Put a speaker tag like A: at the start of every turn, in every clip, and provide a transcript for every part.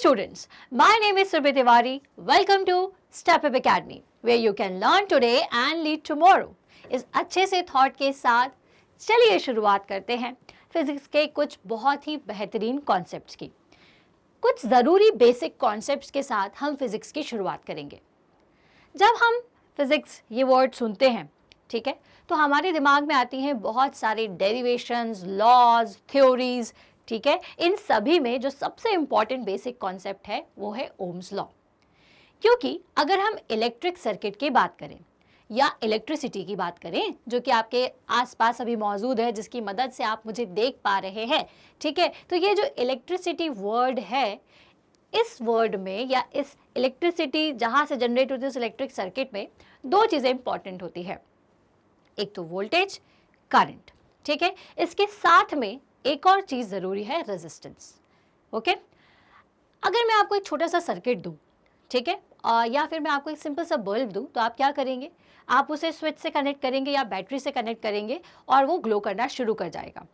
A: students, my name is Surbhi Tiwari. Welcome to Step Up Academy, where you can learn today and lead tomorrow. इस अच्छे से thought के साथ चलिए शुरुआत करते हैं फिजिक्स के कुछ बहुत ही बेहतरीन कॉन्सेप्ट्स की। कुछ ज़रूरी बेसिक कॉन्सेप्ट्स के साथ हम फिजिक्स की शुरुआत करेंगे। जब हम फिजिक्स ये वर्ड सुनते हैं, ठीक है, तो हमारे दिमाग में आती हैं बहुत सारे डेरिवेशंस, लॉज, थ्योरीज, ठीक है। इन सभी में जो सबसे इम्पॉर्टेंट बेसिक कॉन्सेप्ट है वो है ओम्स लॉ। क्योंकि अगर हम इलेक्ट्रिक सर्किट की बात करें या इलेक्ट्रिसिटी की बात करें, जो कि आपके आसपास अभी मौजूद है, जिसकी मदद से आप मुझे देख पा रहे हैं, ठीक है, तो ये जो इलेक्ट्रिसिटी वर्ड है, इस वर्ड में या इस इलेक्ट्रिसिटी जहाँ से जनरेट होती है उस इलेक्ट्रिक सर्किट में दो चीज़ें इंपॉर्टेंट होती है। एक तो वोल्टेज, करंट, ठीक है। इसके साथ में एक और चीज़ ज़रूरी है, रेजिस्टेंस। ओके, अगर मैं आपको एक छोटा सा सर्किट दूँ, ठीक है, या फिर मैं आपको एक सिंपल सा बल्ब दूँ, तो आप क्या करेंगे? आप उसे स्विच से कनेक्ट करेंगे या बैटरी से कनेक्ट करेंगे और वो ग्लो करना शुरू कर जाएगा।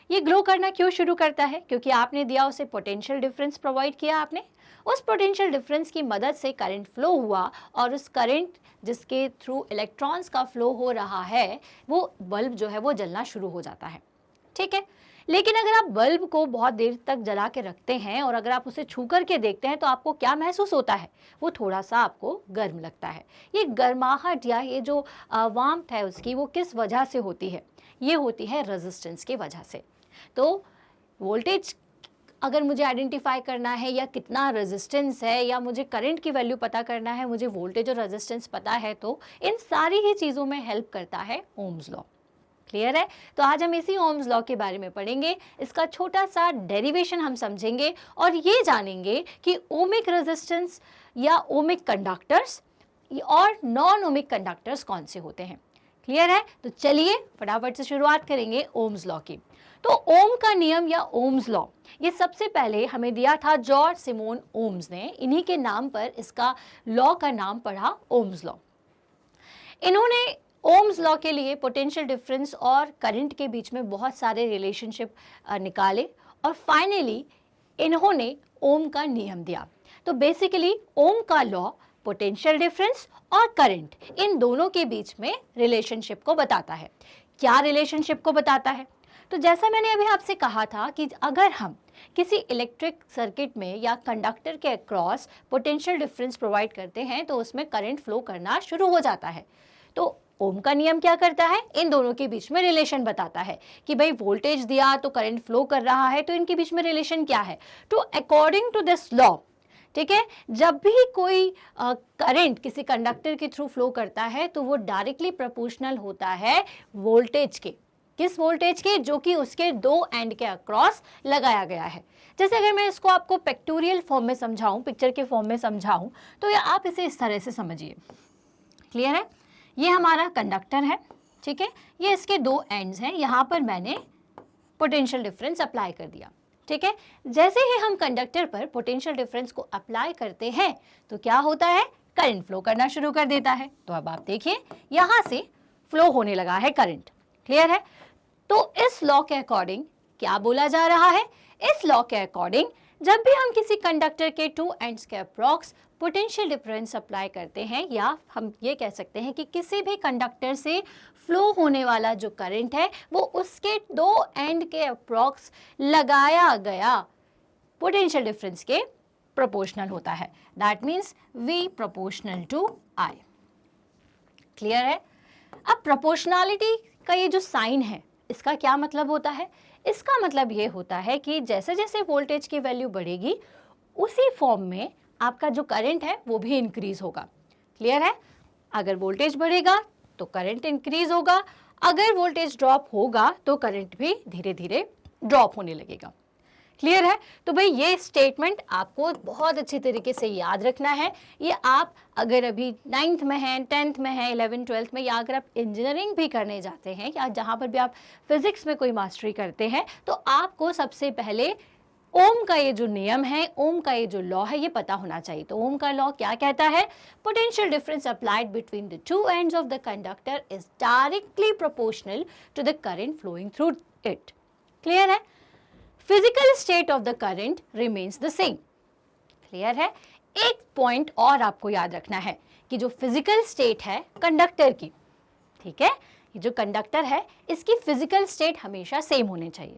A: ये ग्लो करना क्यों शुरू करता है? क्योंकि आपने दिया उसे पोटेंशियल डिफरेंस प्रोवाइड किया आपने। उस पोटेंशियल डिफरेंस की मदद से करंट फ्लो हुआ और उस करंट जिसके थ्रू इलेक्ट्रॉन्स का फ्लो हो रहा है, वो बल्ब जो है वो जलना शुरू हो जाता है, ठीक है। लेकिन अगर आप बल्ब को बहुत देर तक जला के रखते हैं और अगर आप उसे छू करके देखते हैं तो आपको क्या महसूस होता है? वो थोड़ा सा आपको गर्म लगता है। ये गर्माहट या ये जो वार्मथ है उसकी, वो किस वजह से होती है? ये होती है रेजिस्टेंस की वजह से। तो वोल्टेज अगर मुझे आइडेंटिफाई करना है या कितना रेजिस्टेंस है या मुझे करंट की वैल्यू पता करना है, मुझे वोल्टेज और रेजिस्टेंस पता है, तो इन सारी ही चीज़ों में हेल्प करता है ओम्स लॉ। क्लियर है? तो आज हम इसी ओम्स लॉ के बारे में पढ़ेंगे। इसका छोटा सा डेरिवेशन हम समझेंगे और ये जानेंगे कि ओमिक रेजिस्टेंस या ओमिक कंडक्टर्स और नॉन ओमिक कंडक्टर्स कौन से होते हैं। क्लियर है? तो चलिए फटाफट से शुरुआत करेंगे ओम्स लॉ की। तो ओम का नियम या ओम्स लॉ, ये सबसे पहले हमें दिया था जॉर्ज सिमोन ओम्स ने। इन्हीं के नाम पर इसका लॉ का नाम पड़ा ओम्स लॉ। इन्होंने ओम्स लॉ के लिए पोटेंशियल डिफरेंस और करंट के बीच में बहुत सारे रिलेशनशिप निकाले और फाइनली इन्होंने ओम का नियम दिया। तो बेसिकली ओम का लॉ पोटेंशियल डिफरेंस और करंट, इन दोनों के बीच में रिलेशनशिप को बताता है। क्या रिलेशनशिप को बताता है? तो जैसा मैंने अभी आपसे कहा था कि अगर हम किसी इलेक्ट्रिक सर्किट में या कंडक्टर के अक्रॉस पोटेंशियल डिफरेंस प्रोवाइड करते हैं तो उसमें करंट फ्लो करना शुरू हो जाता है। तो ओम का नियम क्या करता है? इन दोनों के बीच में रिलेशन बताता है कि भाई वोल्टेज दिया तो करंट फ्लो कर रहा है, तो इनके बीच में रिलेशन क्या है? तो अकॉर्डिंग टू दिस लॉ, ठीक है, जब भी कोई करंट किसी कंडक्टर के थ्रू फ्लो करता है तो वो डायरेक्टली प्रोपोर्शनल होता है वोल्टेज के। किस वोल्टेज के? जो कि उसके दो एंड के अक्रॉस लगाया गया है। जैसे अगर मैं इसको आपको पिक्टोरियल फॉर्म में समझाऊं, पिक्चर के फॉर्म में समझाऊं, तो या आप इसे इस तरह से समझिए। क्लियर है? ये हमारा कंडक्टर है, ठीक है, ये इसके दो एंड्स हैं। यहाँ पर मैंने पोटेंशियल डिफरेंस अप्लाई कर दिया, ठीक है। जैसे ही हम कंडक्टर पर पोटेंशियल डिफरेंस को अप्लाई करते हैं तो क्या होता है? करंट फ्लो करना शुरू कर देता है। तो अब आप देखिए, यहाँ से फ्लो होने लगा है करंट। क्लियर है? तो इस लॉ के अकॉर्डिंग क्या बोला जा रहा है? इस लॉ के अकॉर्डिंग जब भी हम किसी कंडक्टर के टू एंड्स के अप्रॉक्स पोटेंशियल डिफरेंस अप्लाई करते हैं, या हम ये कह सकते हैं कि किसी भी कंडक्टर से फ्लो होने वाला जो करंट है वो उसके दो एंड के अप्रॉक्स लगाया गया पोटेंशियल डिफरेंस के प्रोपोर्शनल होता है। That means V proportional to I। Clear है? अब प्रोपोर्शनैलिटी का ये जो साइन है, इसका क्या मतलब होता है? इसका मतलब ये होता है कि जैसे जैसे वोल्टेज की वैल्यू बढ़ेगी उसी फॉर्म में आपका जो करंट है वो भी इंक्रीज होगा। क्लियर है? अगर वोल्टेज बढ़ेगा तो करंट इंक्रीज होगा, अगर वोल्टेज ड्रॉप होगा तो करंट भी धीरे धीरे ड्रॉप होने लगेगा। क्लियर है? तो भाई ये स्टेटमेंट आपको बहुत अच्छी तरीके से याद रखना है। ये आप अगर अभी 9th में हैं, 10th में हैं, 11th 12th में, या अगर आप इंजीनियरिंग भी करने जाते हैं या जहाँ पर भी आप फिजिक्स में कोई मास्टरी करते हैं, तो आपको सबसे पहले ओम का ये जो नियम है, ओम का ये जो लॉ है, ये पता होना चाहिए। तो ओम का लॉ क्या कहता है? Potential difference applied between the two ends of the conductor is directly proportional to the current flowing through it. Clear है? Physical state of the current remains the same. Clear है। एक पॉइंट और आपको याद रखना है कि जो फिजिकल स्टेट है कंडक्टर की, ठीक है, ये जो कंडक्टर है इसकी फिजिकल स्टेट हमेशा सेम होनी चाहिए।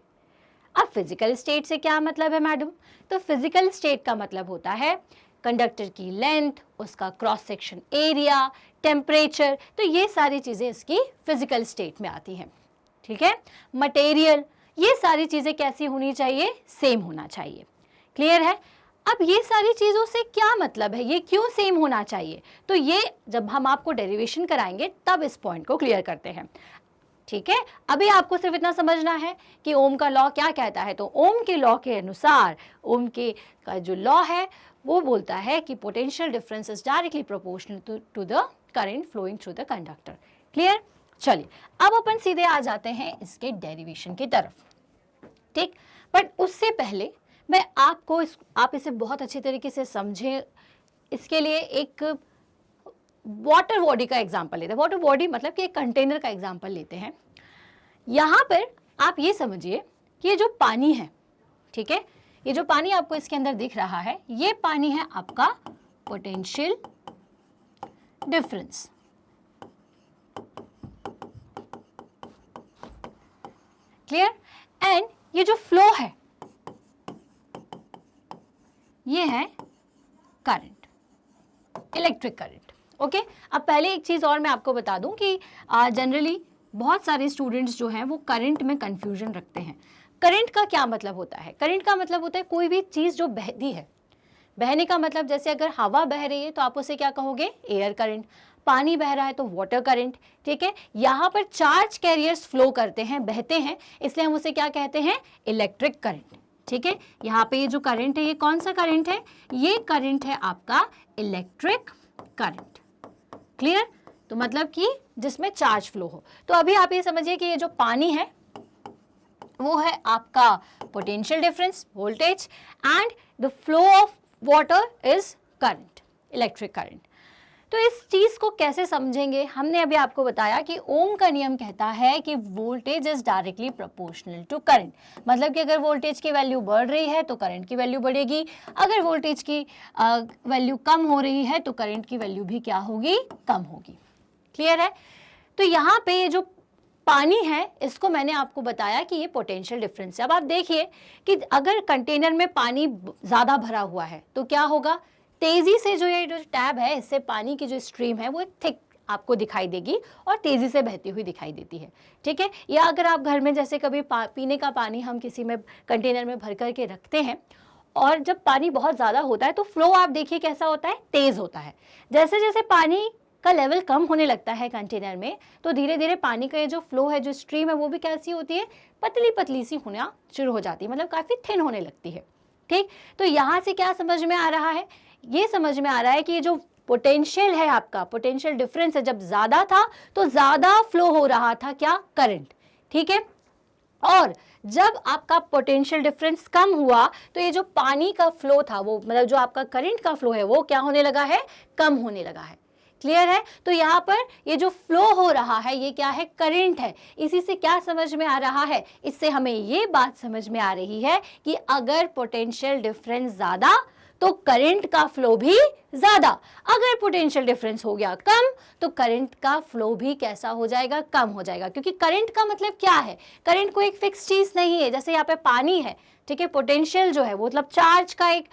A: अब फिजिकल स्टेट से क्या मतलब है मैडम? तो फिजिकल स्टेट का मतलब होता है कंडक्टर की लेंथ, उसका क्रॉस सेक्शन एरिया, टेम्परेचर, तो ये सारी चीज़ें इसकी फिजिकल स्टेट में आती हैं, ठीक है। मटेरियल, ये सारी चीज़ें कैसी होनी चाहिए? सेम होना चाहिए। क्लियर है। अब ये सारी चीज़ों से क्या मतलब है, ये क्यों सेम होना चाहिए? तो ये जब हम आपको डेरिवेशन कराएंगे तब इस पॉइंट को क्लियर करते हैं, ठीक है। अभी आपको सिर्फ इतना समझना है कि ओम का लॉ क्या कहता है। तो ओम के लॉ के अनुसार, ओम के का जो लॉ है वो बोलता है कि potential difference is directly proportional to the current flowing through the conductor. Clear. चलिए अब अपन सीधे आ जाते हैं इसके डेरिवेशन की तरफ, ठीक। बट उससे पहले मैं आपको आप इसे बहुत अच्छे तरीके से समझें, इसके लिए एक वाटर बॉडी का एग्जाम्पल लेते हैं। वाटर बॉडी मतलब कि एक कंटेनर का एग्जाम्पल लेते हैं। यहाँ पर आप ये समझिए कि ये जो पानी है, ठीक है, ये जो पानी आपको इसके अंदर दिख रहा है, ये पानी है आपका पोटेंशियल डिफरेंस। क्लियर। एंड ये जो फ्लो है ये है करंट, इलेक्ट्रिक करंट। ओके। अब पहले एक चीज और मैं आपको बता दूं कि जनरली बहुत सारे स्टूडेंट्स जो हैं वो करंट में कंफ्यूजन रखते हैं। करंट का क्या मतलब होता है? करंट का मतलब होता है कोई भी चीज जो बहती है। बहने का मतलब जैसे अगर हवा बह रही है तो आप उसे क्या कहोगे? Air current. पानी बह रहा है तो वाटर करंट, ठीक है। यहाँ पर चार्ज कैरियर्स फ्लो करते हैं, बहते हैं, इसलिए हम उसे क्या कहते हैं? इलेक्ट्रिक करंट, ठीक है। यहाँ पे ये जो करंट है ये कौन सा करंट है? ये करंट है आपका इलेक्ट्रिक करंट। क्लियर। तो मतलब कि जिसमें चार्ज फ्लो हो। तो अभी आप ये समझिए कि ये जो पानी है वो है आपका potential difference, voltage, and the flow of water is current, electric current. तो इस चीज को कैसे समझेंगे? हमने अभी आपको बताया कि ओम का नियम कहता है कि voltage is directly proportional to current. मतलब कि अगर वोल्टेज की वैल्यू बढ़ रही है तो करंट की वैल्यू बढ़ेगी, अगर वोल्टेज की वैल्यू कम हो रही है तो करंट की वैल्यू भी क्या होगी? कम होगी। क्लियर है। तो यहाँ पे ये जो पानी है इसको मैंने आपको बताया कि ये पोटेंशियल डिफरेंस है। अब आप देखिए कि अगर कंटेनर में पानी ज्यादा भरा हुआ है तो क्या होगा? तेजी से जो ये जो टैब है इससे पानी की जो स्ट्रीम है वो थिक आपको दिखाई देगी और तेजी से बहती हुई दिखाई देती है, ठीक है। या अगर आप घर में जैसे कभी पीने का पानी हम किसी में कंटेनर में भर करके रखते हैं और जब पानी बहुत ज़्यादा होता है तो फ्लो आप देखिए कैसा होता है? तेज़ होता है। जैसे जैसे पानी का लेवल कम होने लगता है कंटेनर में तो धीरे धीरे पानी का ये जो फ्लो है, जो स्ट्रीम है, वो भी कैसी होती है? पतली पतली सी होना शुरू हो जाती है, मतलब काफ़ी थिन होने लगती है, ठीक। तो यहाँ से क्या समझ में आ रहा है? ये समझ में आ रहा है कि ये जो पोटेंशियल है आपका, पोटेंशियल डिफरेंस है, जब ज़्यादा था तो ज़्यादा फ्लो हो रहा था क्या? करंट, ठीक है। और जब आपका पोटेंशियल डिफरेंस कम हुआ तो ये जो पानी का फ्लो था वो, मतलब जो आपका करंट का फ्लो है वो क्या होने लगा है? कम होने लगा है। क्लियर है। तो यहाँ पर ये जो फ्लो हो रहा है ये क्या है? करंट है। इसी से क्या समझ में आ रहा है? इससे हमें ये बात समझ में आ रही है कि अगर पोटेंशियल डिफरेंस ज़्यादा तो करंट का फ्लो भी ज़्यादा, अगर पोटेंशियल डिफरेंस हो गया कम तो करंट का फ्लो भी कैसा हो जाएगा? कम हो जाएगा। क्योंकि करंट का मतलब क्या है? करंट कोई एक फिक्स चीज़ नहीं है। जैसे यहाँ पे पानी है, ठीक है, पोटेंशियल जो है वो मतलब चार्ज का एक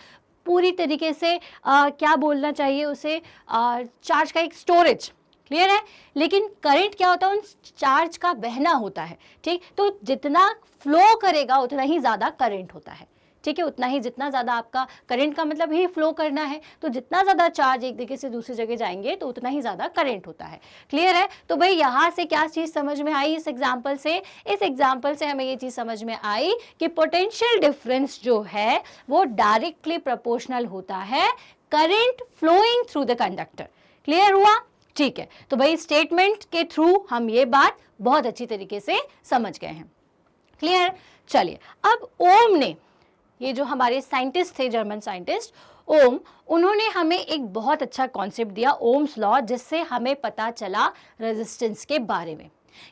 A: पूरी तरीके से क्या बोलना चाहिए उसे? चार्ज का एक स्टोरेज। क्लियर है। लेकिन करंट क्या होता है? उन चार्ज का बहना होता है, ठीक। तो जितना फ्लो करेगा उतना ही ज़्यादा करंट होता है, ठीक है। उतना ही, जितना ज़्यादा आपका करंट का मतलब ही फ्लो करना है, तो जितना ज़्यादा चार्ज एक जगह से दूसरी जगह जाएंगे तो उतना ही ज़्यादा करंट होता है। क्लियर है। तो भाई यहाँ से क्या चीज़ समझ में आई इस एग्जाम्पल से? इस एग्जाम्पल से हमें ये चीज़ समझ में आई कि पोटेंशियल डिफरेंस जो है वो डायरेक्टली प्रोपोर्शनल होता है current flowing through the conductor. Clear हुआ? ठीक है। तो भाई स्टेटमेंट के थ्रू हम ये बात बहुत अच्छी तरीके से समझ गए हैं। क्लियर। चलिए अब ओम ने, ये जो हमारे साइंटिस्ट थे, जर्मन साइंटिस्ट ओम, उन्होंने हमें एक बहुत अच्छा कॉन्सेप्ट दिया, ओम्स लॉ, जिससे हमें पता चला रेजिस्टेंस के बारे में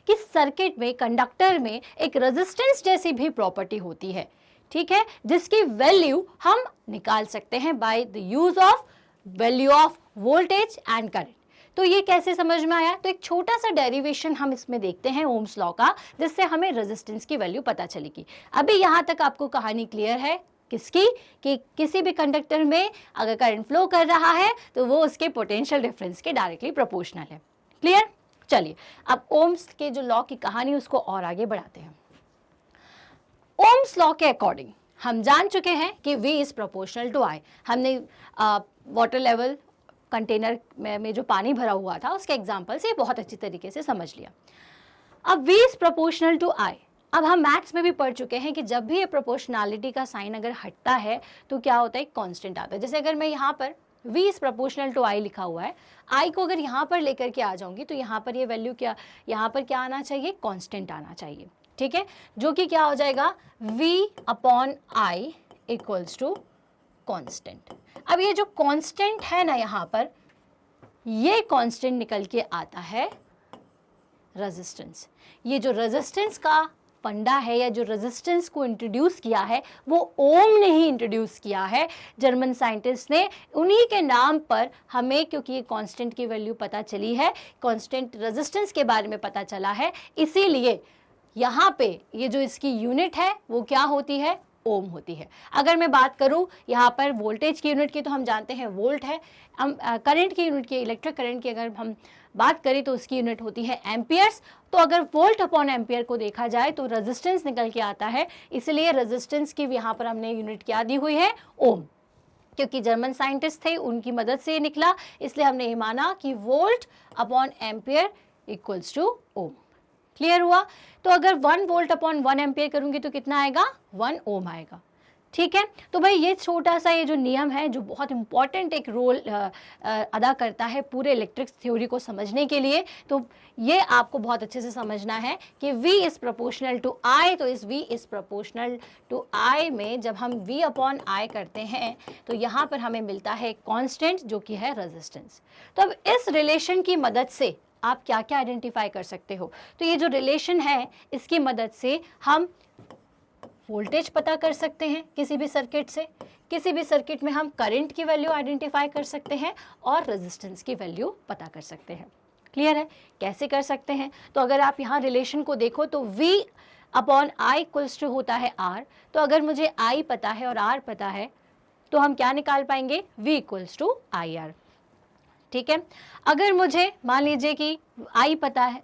A: कि सर्किट में, कंडक्टर में एक रेजिस्टेंस जैसी भी प्रॉपर्टी होती है, ठीक है, जिसकी वैल्यू हम निकाल सकते हैं by the use of value of voltage and current. तो ये कैसे समझ में आया? तो एक छोटा सा डेरिवेशन हम इसमें देखते हैं ओम्स लॉ का, जिससे हमें रेजिस्टेंस की वैल्यू पता चलेगी। अभी यहाँ तक आपको कहानी क्लियर है किसकी? कि किसी भी कंडक्टर में अगर करंट फ्लो कर रहा है तो वो उसके पोटेंशियल डिफरेंस के डायरेक्टली प्रोपोर्शनल है। क्लियर? चलिए अब ओम्स के जो लॉ की कहानी उसको और आगे बढ़ाते हैं। ओम्स लॉ के अकॉर्डिंग हम जान चुके हैं कि V is proportional to I। हमने वाटर लेवल कंटेनर में जो पानी भरा हुआ था उसके एग्जाम्पल से बहुत अच्छी तरीके से समझ लिया। अब V is proportional to I। अब हम मैथ्स में भी पढ़ चुके हैं कि जब भी ये प्रोपोर्शनैलिटी का साइन अगर हटता है तो क्या होता है? कांस्टेंट आता है। जैसे अगर मैं यहाँ पर V is proportional to I लिखा हुआ है, I को अगर यहाँ पर लेकर के आ जाऊंगी तो यहाँ पर ये वैल्यू क्या, यहाँ पर क्या आना चाहिए? कांस्टेंट आना चाहिए। ठीक है, जो कि क्या हो जाएगा? V upon I equals to constant. अब ये जो कांस्टेंट है ना यहाँ पर, ये कांस्टेंट निकल के आता है रेजिस्टेंस। ये जो रेजिस्टेंस का फंडा है या जो रेजिस्टेंस को इंट्रोड्यूस किया है वो ओम ने ही इंट्रोड्यूस किया है, जर्मन साइंटिस्ट ने। उन्हीं के नाम पर हमें, क्योंकि ये कांस्टेंट की वैल्यू पता चली है, कांस्टेंट रेजिस्टेंस के बारे में पता चला है, इसीलिए यहाँ पे ये जो इसकी यूनिट है वो क्या होती है? ओम होती है। अगर मैं बात करूं यहाँ पर वोल्टेज की यूनिट की तो हम जानते हैं वोल्ट है। हम करंट की यूनिट की, इलेक्ट्रिक करंट की अगर हम बात करें तो उसकी यूनिट होती है एम्पियर्स। तो अगर वोल्ट अपॉन एम्पियर को देखा जाए तो रेजिस्टेंस निकल के आता है, इसलिए रेजिस्टेंस की यहाँ पर हमने यूनिट क्या दी हुई है? ओम। क्योंकि जर्मन साइंटिस्ट थे उनकी मदद से ये निकला, इसलिए हमने ये माना कि volt upon ampere equals to ohm. Clear हुआ? तो अगर 1 वोल्ट अपॉन 1 एम्पियर करूंगी तो कितना आएगा? 1 ओम आएगा। ठीक है, तो भाई ये छोटा सा ये जो नियम है जो बहुत इंपॉर्टेंट एक रोल अदा करता है पूरे इलेक्ट्रिक थ्योरी को समझने के लिए, तो ये आपको बहुत अच्छे से समझना है कि V is proportional to I। तो इस V is proportional to I में जब हम V अपॉन I करते हैं तो यहाँ पर हमें मिलता है कांस्टेंट जो कि है रेजिस्टेंस। तो अब इस रिलेशन की मदद से आप क्या क्या आइडेंटिफाई कर सकते हो? तो ये जो रिलेशन है इसकी मदद से हम वोल्टेज पता कर सकते हैं किसी भी सर्किट से, किसी भी सर्किट में हम करंट की वैल्यू आइडेंटिफाई कर सकते हैं और रेजिस्टेंस की वैल्यू पता कर सकते हैं। क्लियर है? कैसे कर सकते हैं? तो अगर आप यहाँ रिलेशन को देखो तो V upon I equals to होता है R। तो अगर मुझे I पता है और R पता है तो हम क्या निकाल पाएंगे? V equals to IR। ठीक है, अगर मुझे मान लीजिए कि I पता है,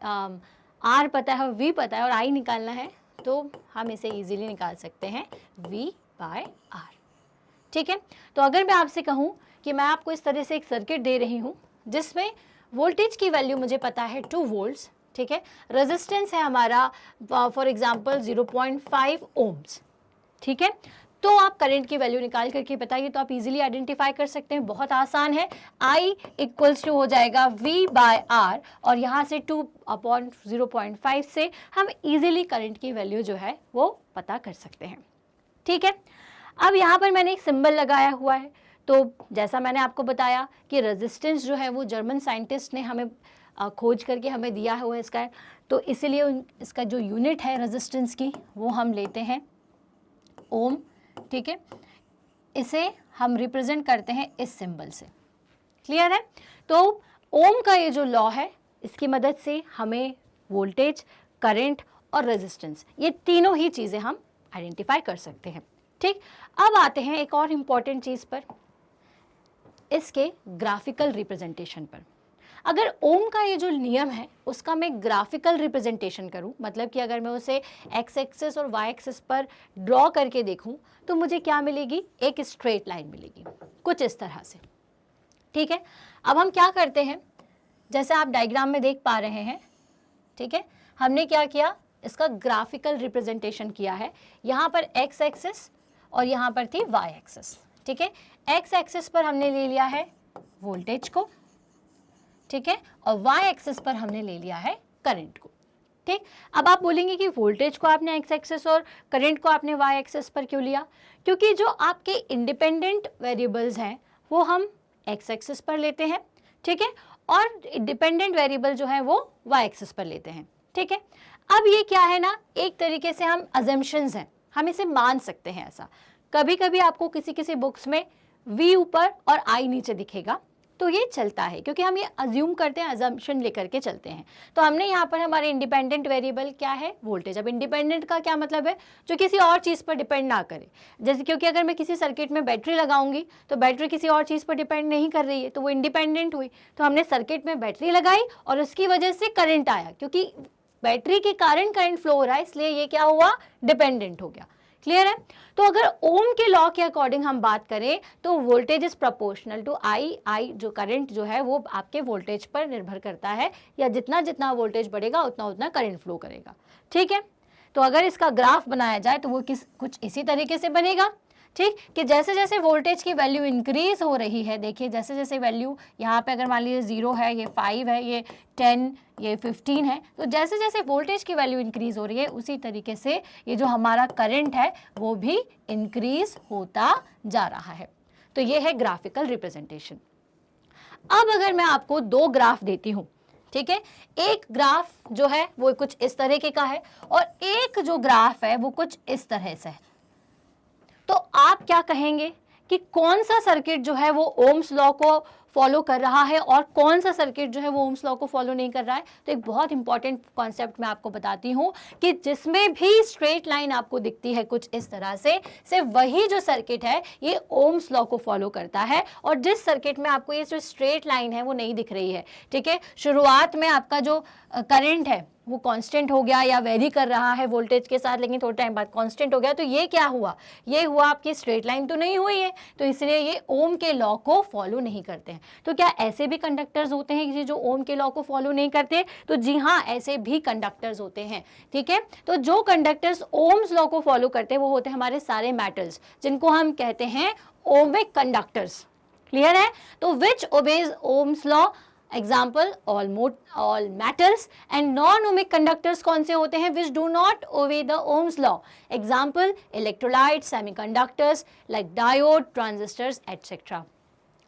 A: R पता है और V पता है और I निकालना है तो हम इसे इजीली निकाल सकते हैं V बाय R। ठीक है, तो अगर मैं आपसे कहूँ कि मैं आपको इस तरह से एक सर्किट दे रही हूँ जिसमें वोल्टेज की वैल्यू मुझे पता है 2 वोल्ट्स, ठीक है, रेजिस्टेंस है हमारा फॉर एग्जांपल 0.5 ओम्स, ठीक है, तो आप करंट की वैल्यू निकाल करके बताइए तो आप इजीली आइडेंटिफाई कर सकते हैं। बहुत आसान है। I इक्वल्स टू हो जाएगा V बाय R और यहाँ से 2 अपॉन 0.5 से हम इजीली करंट की वैल्यू जो है वो पता कर सकते हैं। ठीक है, अब यहाँ पर मैंने एक सिंबल लगाया हुआ है। तो जैसा मैंने आपको बताया कि रेजिस्टेंस जो है वो जर्मन साइंटिस्ट ने हमें खोज करके हमें दिया हुआ है इसका, तो इसीलिए इसका जो यूनिट है रेजिस्टेंस की वो हम लेते हैं ओम। ठीक है, इसे हम रिप्रेजेंट करते हैं इस सिंबल से। क्लियर है? तो ओम का ये जो लॉ है इसकी मदद से हमें वोल्टेज, करंट और रेजिस्टेंस ये तीनों ही चीज़ें हम आइडेंटिफाई कर सकते हैं। ठीक, अब आते हैं एक और इम्पॉर्टेंट चीज़ पर, इसके ग्राफिकल रिप्रेजेंटेशन पर। अगर ओम का ये जो नियम है उसका मैं ग्राफिकल रिप्रेजेंटेशन करूं, मतलब कि अगर मैं उसे एक्स एक्सिस और वाई एक्सिस पर ड्रॉ करके देखूं तो मुझे क्या मिलेगी? एक स्ट्रेट लाइन मिलेगी कुछ इस तरह से। ठीक है, अब हम क्या करते हैं, जैसे आप डायग्राम में देख पा रहे हैं, ठीक है, हमने क्या किया? इसका ग्राफिकल रिप्रेजेंटेशन किया है। यहाँ पर एक्स एक्सिस और यहाँ पर थी वाई एक्सिस। ठीक है, एक्स एक्सिस पर हमने ले लिया है वोल्टेज को, ठीक है, और वाई एक्सिस पर हमने ले लिया है करंट को। ठीक, अब आप बोलेंगे कि वोल्टेज को आपने एक्स एक्सिस और करंट को आपने वाई एक्सिस पर क्यों लिया? क्योंकि जो आपके इंडिपेंडेंट वेरिएबल्स हैं वो हम एक्स एक्सिस पर लेते हैं, ठीक है, और डिपेंडेंट वेरिएबल जो है वो वाई एक्सिस पर लेते हैं। ठीक है, अब ये क्या है ना, एक तरीके से हम अजम्पशंस हैं, हम इसे मान सकते हैं ऐसा। कभी कभी आपको किसी किसी बुक्स में V ऊपर और I नीचे दिखेगा, तो ये चलता है क्योंकि हम ये अज्यूम करते हैं, अजम्पशन लेकर के चलते हैं। तो हमने यहाँ पर हमारे इंडिपेंडेंट वेरिएबल क्या है, वोल्टेज। अब इंडिपेंडेंट का क्या मतलब है, जो किसी और चीज़ पर डिपेंड ना करे। जैसे क्योंकि अगर मैं किसी सर्किट में बैटरी लगाऊंगी तो बैटरी किसी और चीज़ पर डिपेंड नहीं कर रही है, तो वो इंडिपेंडेंट हुई। तो हमने सर्किट में बैटरी लगाई और उसकी वजह से करंट आया, क्योंकि बैटरी के कारण करंट फ्लो हो रहा है, इसलिए ये क्या हुआ, डिपेंडेंट हो गया। क्लियर है। तो अगर ओम के लॉ के अकॉर्डिंग हम बात करें तो वोल्टेज इज प्रोपोर्शनल टू आई जो करंट जो है वो आपके वोल्टेज पर निर्भर करता है, या जितना जितना वोल्टेज बढ़ेगा उतना उतना करंट फ्लो करेगा। ठीक है। तो अगर इसका ग्राफ बनाया जाए तो वो कुछ इसी तरीके से बनेगा। ठीक, कि जैसे जैसे वोल्टेज की वैल्यू इंक्रीज हो रही है, देखिए जैसे जैसे वैल्यू यहाँ पे अगर मान लीजिए 0 है, ये 5 है, ये 10, ये 15 है, तो जैसे जैसे वोल्टेज की वैल्यू इंक्रीज हो रही है उसी तरीके से ये जो हमारा करंट है वो भी इंक्रीज होता जा रहा है। तो ये है ग्राफिकल रिप्रेजेंटेशन। अब अगर मैं आपको दो ग्राफ देती हूँ, ठीक है, एक ग्राफ जो है वो कुछ इस तरीके का है और एक जो ग्राफ है वो कुछ इस तरह से है, तो आप क्या कहेंगे कि कौन सा सर्किट जो है वो ओम्स लॉ को फॉलो कर रहा है और कौन सा सर्किट जो है वो ओम्स लॉ को फॉलो नहीं कर रहा है। तो एक बहुत इंपॉर्टेंट कॉन्सेप्ट मैं आपको बताती हूँ कि जिसमें भी स्ट्रेट लाइन आपको दिखती है कुछ इस तरह से, सिर्फ वही जो सर्किट है ये ओम्स लॉ को फॉलो करता है। और जिस सर्किट में आपको ये जो स्ट्रेट लाइन है वो नहीं दिख रही है, ठीक है, शुरुआत में आपका जो करंट है वो कांस्टेंट हो गया या वेरी कर रहा है वोल्टेज के साथ, लेकिन थोड़े टाइम बाद कांस्टेंट हो गया, तो ये क्या हुआ, ये हुआ आपकी स्ट्रेट लाइन तो नहीं हुई है, तो इसलिए ये ओम के लॉ को फॉलो नहीं करते हैं। तो क्या ऐसे भी कंडक्टर्स होते हैं जो ओम के लॉ को फॉलो नहीं करते? तो जी हाँ, ऐसे भी कंडक्टर्स होते हैं। ठीक है, तो जो कंडक्टर्स ओम्स लॉ को फॉलो करते हैं वो होते हैं हमारे सारे मेटल्स, जिनको हम कहते हैं ओमिक कंडक्टर्स। क्लियर है। तो which obeys Ohm's law, example all metals. And non ohmic conductors कौन से होते हैं? Which do not obey the Ohm's law, example electrolyte, semiconductors like diode, transistors etcetera.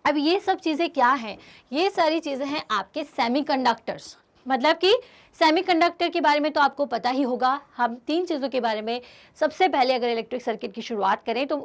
A: अब ये सब चीज़ें क्या हैं? ये सारी चीज़ें हैं आपके सेमीकंडक्टर्स। मतलब कि सेमीकंडक्टर के बारे में तो आपको पता ही होगा। हम तीन चीज़ों के बारे में सबसे पहले अगर इलेक्ट्रिक सर्किट की शुरुआत करें तो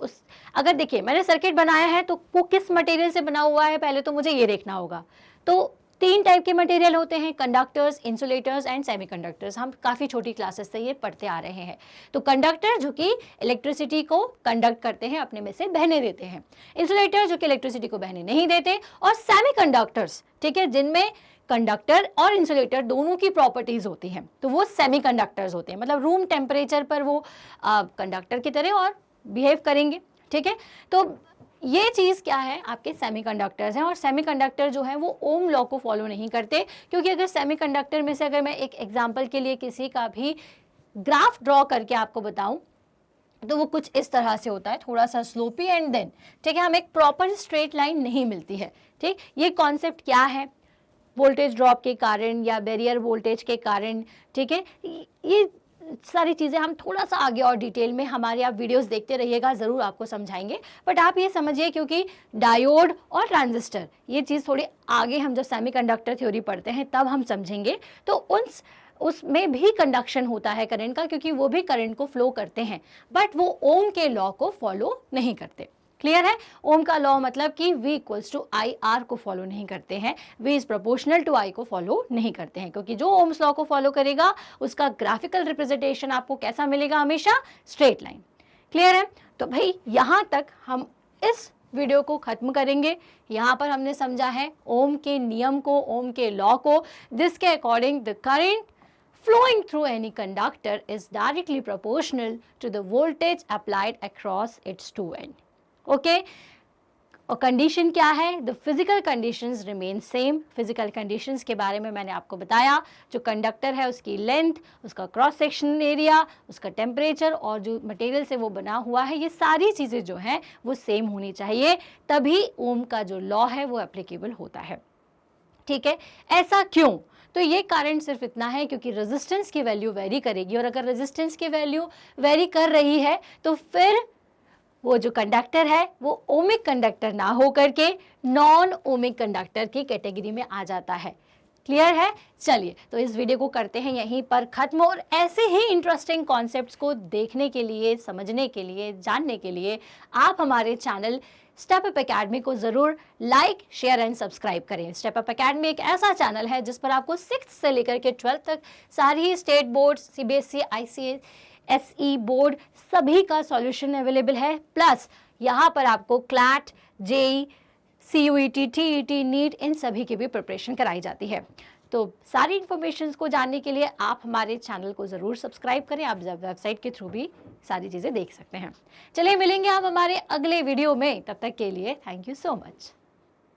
A: अगर देखिए मैंने सर्किट बनाया है तो वो किस मटेरियल से बना हुआ है पहले तो मुझे ये देखना होगा। तो तीन टाइप के मटेरियल होते हैं, कंडक्टर्स, इंसुलेटर्स एंड सेमीकंडक्टर्स। हम काफ़ी छोटी क्लासेस से ये पढ़ते आ रहे हैं। तो कंडक्टर जो कि इलेक्ट्रिसिटी को कंडक्ट करते हैं, अपने में से बहने देते हैं, इंसुलेटर जो कि इलेक्ट्रिसिटी को बहने नहीं देते, और सेमीकंडक्टर्स, ठीक है, जिनमें कंडक्टर और इंसुलेटर दोनों की प्रॉपर्टीज होती हैं, तो वो सेमीकंडक्टर्स होते हैं। मतलब रूम टेम्परेचर पर वो कंडक्टर की तरह और बिहेव करेंगे। ठीक है, तो ये चीज़ क्या है, आपके सेमीकंडक्टर्स हैं। और सेमीकंडक्टर जो है वो ओम लॉ को फॉलो नहीं करते, क्योंकि अगर सेमीकंडक्टर में से अगर मैं एक एग्जांपल के लिए किसी का भी ग्राफ ड्रॉ करके आपको बताऊं तो वो कुछ इस तरह से होता है, थोड़ा सा स्लोपी एंड देन, ठीक है, हमें एक प्रॉपर स्ट्रेट लाइन नहीं मिलती है। ठीक, ये कॉन्सेप्ट क्या है, वोल्टेज ड्रॉप के कारण या बैरियर वोल्टेज के कारण, ठीक है, ये सारी चीज़ें हम थोड़ा सा आगे और डिटेल में हमारे आप वीडियोस देखते रहिएगा, ज़रूर आपको समझाएंगे। बट आप ये समझिए क्योंकि डायोड और ट्रांजिस्टर ये चीज़ थोड़ी आगे हम जब सेमीकंडक्टर थ्योरी पढ़ते हैं तब हम समझेंगे। तो उसमें भी कंडक्शन होता है करंट का, क्योंकि वो भी करंट को फ्लो करते हैं, बट वो ओम के लॉ को फॉलो नहीं करते। क्लियर है। ओम का लॉ मतलब कि V equals to I R को फॉलो नहीं करते हैं, V is proportional to I को फॉलो नहीं करते हैं, क्योंकि जो ओम्स लॉ को फॉलो करेगा उसका ग्राफिकल रिप्रेजेंटेशन आपको कैसा मिलेगा, हमेशा स्ट्रेट लाइन। क्लियर है। तो भाई यहाँ तक हम इस वीडियो को खत्म करेंगे। यहाँ पर हमने समझा है ओम के नियम को, ओम के लॉ को, जिसके according the current flowing through any conductor is directly proportional to the voltage applied across its two ends. Okay, और कंडीशन क्या है, the physical conditions remain same. Physical conditions के बारे में मैंने आपको बताया, जो कंडक्टर है उसकी लेंथ, उसका क्रॉस सेक्शन एरिया, उसका टेम्परेचर और जो मटेरियल से वो बना हुआ है, ये सारी चीज़ें जो हैं वो सेम होनी चाहिए, तभी ओम का जो लॉ है वो एप्लीकेबल होता है। ठीक है, ऐसा क्यों? तो ये कारण सिर्फ इतना है क्योंकि रेजिस्टेंस की वैल्यू वेरी करेगी, और अगर रेजिस्टेंस की वैल्यू वेरी कर रही है तो फिर वो जो कंडक्टर है वो ओमिक कंडक्टर ना हो करके नॉन ओमिक कंडक्टर की कैटेगरी में आ जाता है। क्लियर है? चलिए, तो इस वीडियो को करते हैं यहीं पर ख़त्म, और ऐसे ही इंटरेस्टिंग कॉन्सेप्ट्स को देखने के लिए, समझने के लिए, जानने के लिए आप हमारे चैनल स्टेप अप एकेडमी को ज़रूर लाइक, शेयर एंड सब्सक्राइब करें। स्टेप अप एकेडमी एक ऐसा चैनल है जिस पर आपको 6th से लेकर के 12th तक सारी ही state board, CBSE, ICSE board सभी का सॉल्यूशन अवेलेबल है। प्लस यहाँ पर आपको CLAT, JEE, CUET, TET, NEET इन सभी की भी प्रिपरेशन कराई जाती है। तो सारी इन्फॉर्मेशन को जानने के लिए आप हमारे चैनल को ज़रूर सब्सक्राइब करें। आप वेबसाइट के थ्रू भी सारी चीज़ें देख सकते हैं। चलिए, मिलेंगे हम हमारे अगले वीडियो में। तब तक के लिए थैंक यू सो मच।